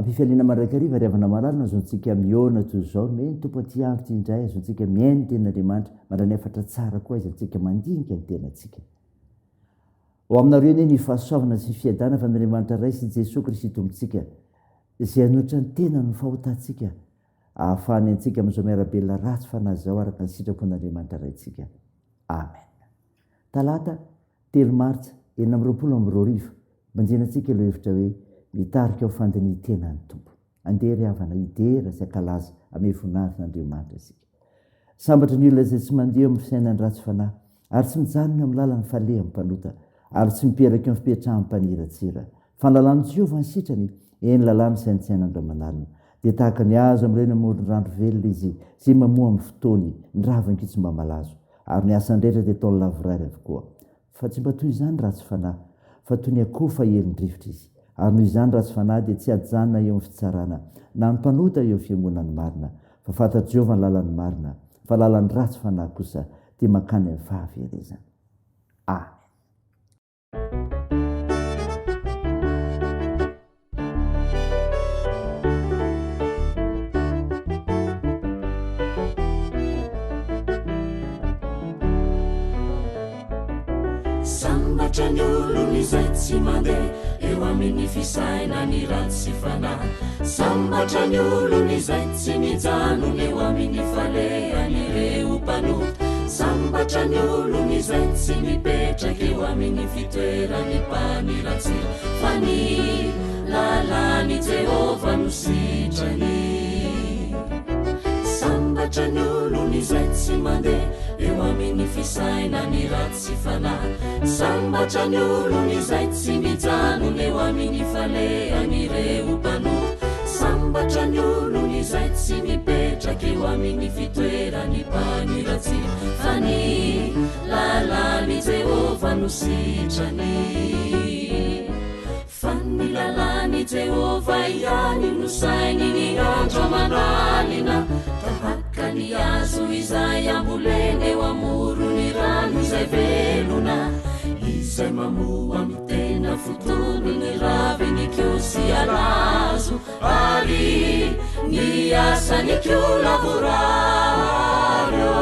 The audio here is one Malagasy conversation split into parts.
ampifaliana mandrakariva riavana malalina azontsika miona toy zao meny tompo aty avy ty indray azontsika miainy ten'andriamanitra mandrany efatra tsara koa izy antsika mandinika ny tenatsika ho aminareo ne ny fahasoavana sy fiadana fa andriamanitra ray sy Jesosy Kristy tompontsika izay anotra ny tena ny fahotantsika ahafahany antsika amin'izao miarabelona ratsy fanazao araka ny sitrapon'andriamanitra rayntsika amen. Talata 3 Martsa 2022 manjenantsika ilay hevitra hoe mitarika ao fandinihy tena ny tompo andeha ry havana idera sy ankalaza ame voninahitran'andriamanitra isika sambatra ny olona izay tsy mandeha amin'ny fisainany ratsy fanahy ary tsy mijanona amin'ny lalany faleha mpanota ary tsy miperaka amin'ny fipetrahan'ny mpaniratsira fa lalany Jehovah ny sitrany eny lalany saintsaina andro aman'alina dia tahaka ny azo amin'ireny amoron-drandro velona izy izay mamoa amin'ny fotoany ny ravin-kitso mba malazo ary ny asany rehetra dia ataony lavorary avokoa fa tsy mba toy izany ratsy fanahy fa toy ny akoho fa helin-drivotra izy ary noho izany ratsy fanahy dia tsy ajanona eo amin'ny fitsarana na ny mpanota eo amin'ny fiangonan'ny marina fa fantatr' Jehovah ny lalan'ny marina fa lalan'ny ratsy fanahy kosa dia mankany amin'ny fahaverezana. Amen. Sambatra ny olony izay tsy mandeha eo amin'ny fisaina ny ratsy fanahy sambatra ny olony izay tsy mijanona eo amin'ny falehan'ireo mpanota sambatra ny olony izay tsy mipetraka eo amin'ny fitoerany mpaniratsira fa ny lalany Jehovah no sitrany sambatra ny olony izay tsy mandeha eo amin'ny fisaina ny ratsy fanahy sambatra ny olony izay tsy mijanona eo amin'ny falehan'ireo mpanota sambatra ny olony izay tsy mipetraka eo amin'ny fitoerany mpaniratsira fa ny lalany Jehovah no sitrany fa ny lalany Jehovah ihany no sainy ny andro aman'alina tahaka ny azo izay ambolena eo amorony rano izay velona izay mamoa amin'ny tena fotony ny raviny kio sy alazo ary ny asany kio lavoraryo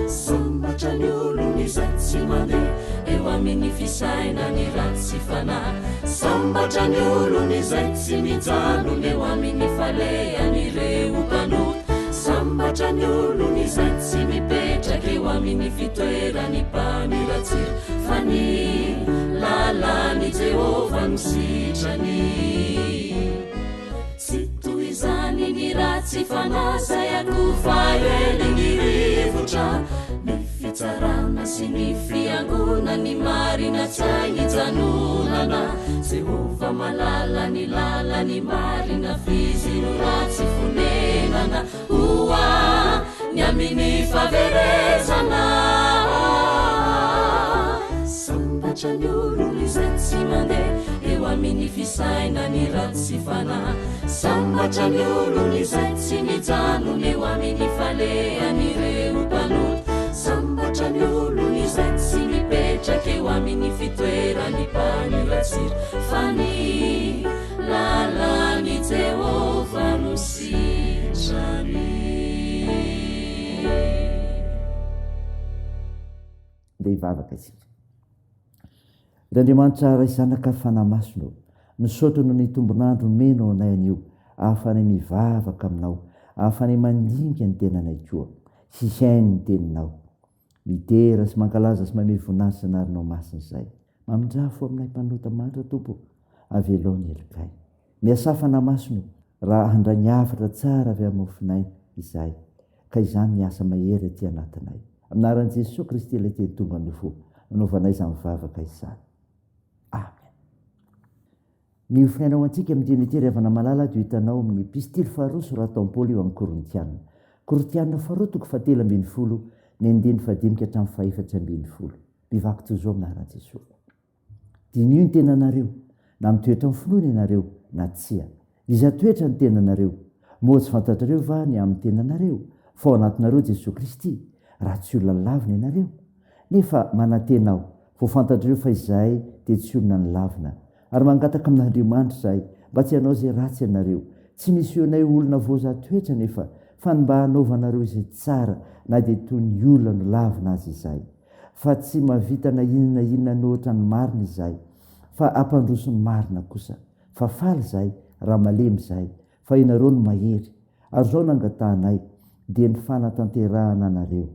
sambatra ny olony izay tsy mandeha eo amin'ny fisaina ny ratsy fanahy sambatra ny olony izay tsy mijanona eo amin'ny falehan'ireo mpanota sambatra ny olony izay tsy mipetraka eo amin'ny fitoerany mpaniratsira fa ny lalany Jehovah no sitrany tsy toy izany ny ratsy fanahy zay akofa ely ny rivotra ny fitsarana sy ny fiangona ny marina tsainy janonana Jehovah malala ny lalany marina fizy no ratsy fonenana oa ny amin'ny faverezana sambatra ny olony izay tsy mandeha eo amin'ny fisaina ny ratsy fanahy sambatra ny olony izay tsy mijanona eo amin'ny falehan'ireo mpanota sambatra ny olony izay tsy mipetraka eo amin'ny fitoerany mpaniratsira fa ny lalany Jehovah no sitrany. Dia hivavaka isika. Andriamanitra ray zanaka fanahy masino misaotra noho ny tombonandro meno anay anio ahafanay mivavaka aminao ahafanay mandinika ny tenanay koa sy sainy ny teninao midera sy mankalaza sy mame voninahitra sanarinao masina izay mamindrafo aminay mpanota manitra tompo avelao ny elikay miasa fanahy masino raha handray ny hafatra tsara avy amin'ny mofinay izay ka izany ny asa mahery aty anatinay aminaran'i Jesosy Kristy ilay teny tonga nofo nanaovanay izany mivavaka izany. Amen. Ny finainao antsika amin'ny teny ry havana malala dia hitanao amin'ny epistily faharoa soratan'i Paoly eo amin'ny Korintiana. Korintiana faharoa toko 7:10 ny 9-7:4. Mivaky toy izao aminaran'i Jesosy. Dinio ny tenanareo na mitoetra amin'ny finoana ianareo na tsia. Iza toetra ny tenanareo moa tsy fantatrareo va ny amin'ny tenanareo fa ao anatinareo Jesosy Kristy raha tsy olona lavina ianareo nefa manatenao vo fantatrareo fa izahay dia tsy olona ny lavina ary mangataka amin'Andriamanitra izahay mba tsy hanao zay ratsy ianareo. Tsy misy ionay olona voazatoetra nefa fa ny mba hanaovanareo izay tsara na dia toy ny olona no lavina azy izahay. Fa tsy mahavita na inona ny ohatra ny marina izahay, fa ampandroso ny marina kosa. Fa faly izahay raha malemy izahay, fa ianareo no mahery. Ary izao nangatanay dia ny fanatanterahana anareo.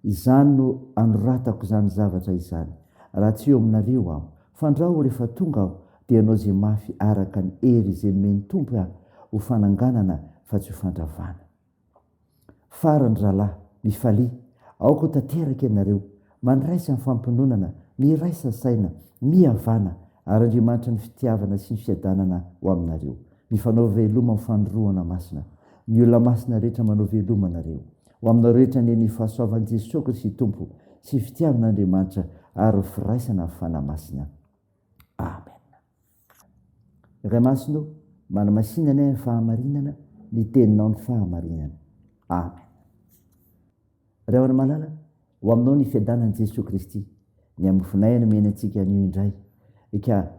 Izany no anoratako izany zavatra izany, raha tsy eo aminareo aho. Fa andraho rehefa tonga aho dia hanao izay mafy araka ny hery izay nomeny Tompo aho, ho fananganana fa tsy ho fandravana. Farany rahalahy, mifalia, aoko ho tanteraka ianareo, mandraisa ny fampinonana, miraisa saina, mihavana, ary Andriamanitra ny fitiavana sy ny fiadanana ho aminareo. Mifanao veloma amin'ny fandroana masina. Ny olona masina rehetra manao veloma anareo. Ho aminareo rehetra ny fahasoavan'i Jesosy Kristy Tompo sy fitiavan'Andriamanitra ary firaisana amin'ny fanamasina. Amen. Ray masino, manamasinana ny fahamarinana, ny teninao ny fahamarinana. Amen. Ray aman malala, ho aminao ny fiadanan'i Jesosy Kristy, ny amofonay nomeny antsika anio indray, ka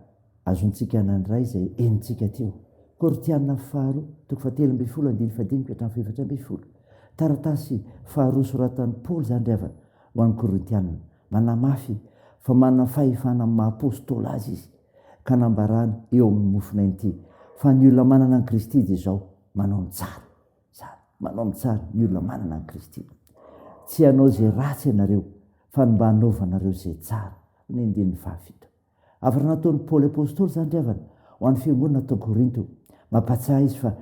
azontsika nandray izay enitsika teo. Koritianina faharoa, 7:7-7. Taratasy faharoa soratan'i Paoly zany revana ho an'ny Koritianina, manamafy fa manana fahefana amin'ny maha-apôstôly azy izy, ka nambarany eo amin'ny mofonay ity fa ny olona manana ny Kristy dia izao manao ny tsara. Manao ny tsara ny olona manana ny Kristy. Tsy hanao izay ratsy ianareo, fa ny mba hanaovanareo izay tsara. Ny 9:7. Afara nataon'ny Paoly apôstôly zany revana ho an'ny fiangonana tao Korinto, mampatsiahy izy fa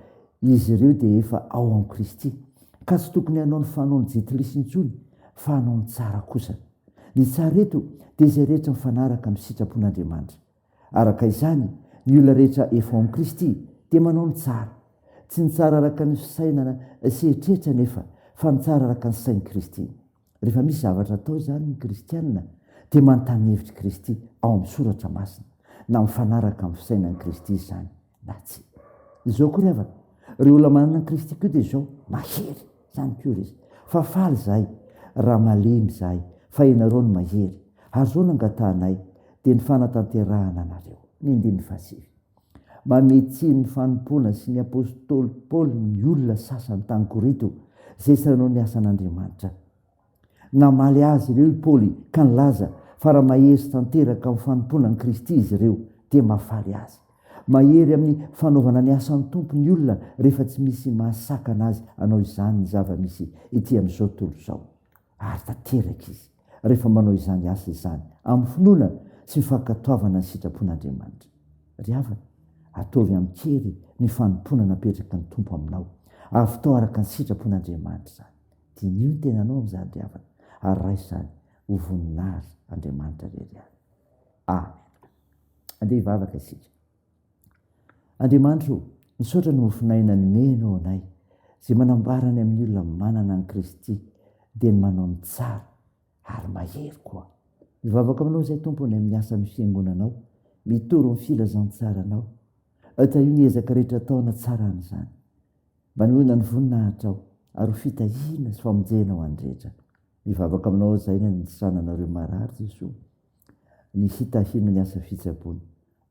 izy ireo dia efa ao amin'ny Kristy, ka tsy tokony hanao ny fanaony jetilisy intsony, fa hanao ny tsara kosa. Ny tsara eto dia izay rehetra mifanaraka amin'ny sitrapon'Andriamanitra. Araka izany, ny olona rehetra efa ao amin'ny Kristy dia manao ny tsara. Tsy ny tsara araka ny fisainana sy eritreretra nefa, fa ny tsara araka ny sain'i Kristy. Rehefa misy zavatra atao izany ny kristianina dia manontany hevitry Kristy ao amin'ny soratra masina, na mifanaraka amin'ny fisainan'i Kristy izany na tsy. Izao koa revana, ireo olona manana Kristy koa dia izao mahery, izany koa izy. Fa faly izahay raha malemy izahay, fa ianareo no mahery. Ary izao nangatanay dia ny fanatanterahana anareo. Ny 9:7. Mametsiny ny fanompoana sy ny apôstôly Paoly ny olona sasany tany Korinto izay saranao ny asan'Andriamanitra. Namaly azy ireo Paoly ka nilaza fa raha mahery sy tanteraka amin'ny fanompoana ny Kristy izy ireo dia mahafaly azy. Mahery amin'ny fanaovana ny asan'ny Tompo ny olona rehefa tsy misy mahasakana azy hanao izany ny zava-misy ety amin'izao tontolo izao. Ary tanteraka izy rehefa manao izany asa izany amin'ny finoana sy mifankatoavana ny sitrapon'Andriamanitra. Ry havana, ataovy amin'ny kery ny fanompoana napetraka ny Tompo aminao, ary fatao araka ny sitrapon'Andriamanitra izany. Dinio ny tenanao amin'izany ry havana, ary raisy izany ho voninahary Andriamanitra rery any. Amen. Andeha hivavaka isika. Andriamanitra, misaotra ny mofonay nanomenao anay, izay manambarany amin'ny olona manana ny Kristy dia ny manao ny tsara ary mahery koa. Mivavaka aminao izay Tompo ny amin'ny asan'ny fiangonanao, mitoro ny filazantsaranao, atao io ny ezaka rehetra atao anatsarana izany. Mba nohona ny voninahitra ao ary ho fitahiana sy famonjena ho andrehetra. Mivavaka aminao izay ny sananareo marary Jesosy, ny fitahiana ny asa fitsaboana.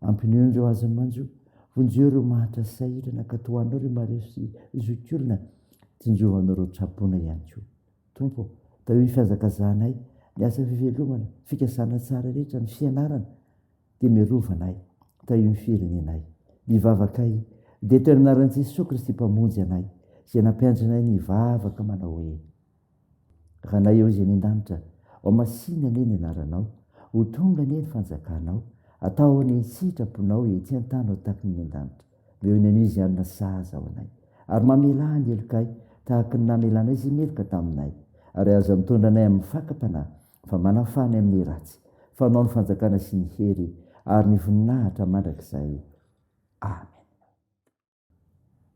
Ampinoandreo azy manjo, vonjeo ireo mahatra sahirana ka tohanao ireo maresy zokiolona, tsinjovanareo tsaboana ihany koa. Tompo, tao io fiazakazahanay, ny asa fivelomana, fikasana tsara rehetra, ny fianarana, dia mirovanay, tao io ny firenenay. Mivavakay, dia tao anaran'i Jesosy Kristy mpamonjy anay, izay nampiandrinay ny vavaka manao hoe: ranay eo izay ny an-danitra, ao masina anie ny anaranao, ho tonga anie ny fanjakanao, atao ny sitraponao ety an-tany ao tahaky ny an-danitra. Meo ny an'izy anona sahaza ao anay, ary mamela ny elokay tahaka ny namelanay izy meloka taminay, ary aza mitondra anay amin'ny fakapanahy, fa manafany amin'ny ratsy, fa anao ny fanjakana sy ny hery ary ny voninahitra mandrakizay. Amen.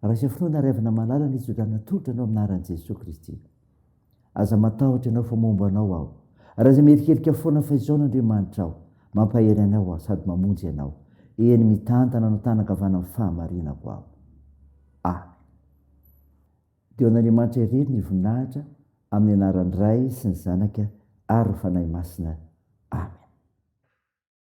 Raha isa finoana revana malala ny ijorana tolotra anao amin'ny anaran'i Jesosy Kristy. Aza matahotra ianao fa momba anao aho. Raha iza merikerika foana fa izao n'Andriamanitra aho, mampahery anao aho sady mamonjy anao. Eny mitantana anao tanakavana amin'ny fahamarinako aho. Amen. Dia an'Andriamanitra irery ny voninahitra amin'ny anaran'ny Ray sy ny Zanaka ary ny Fanahy Masina. Amen.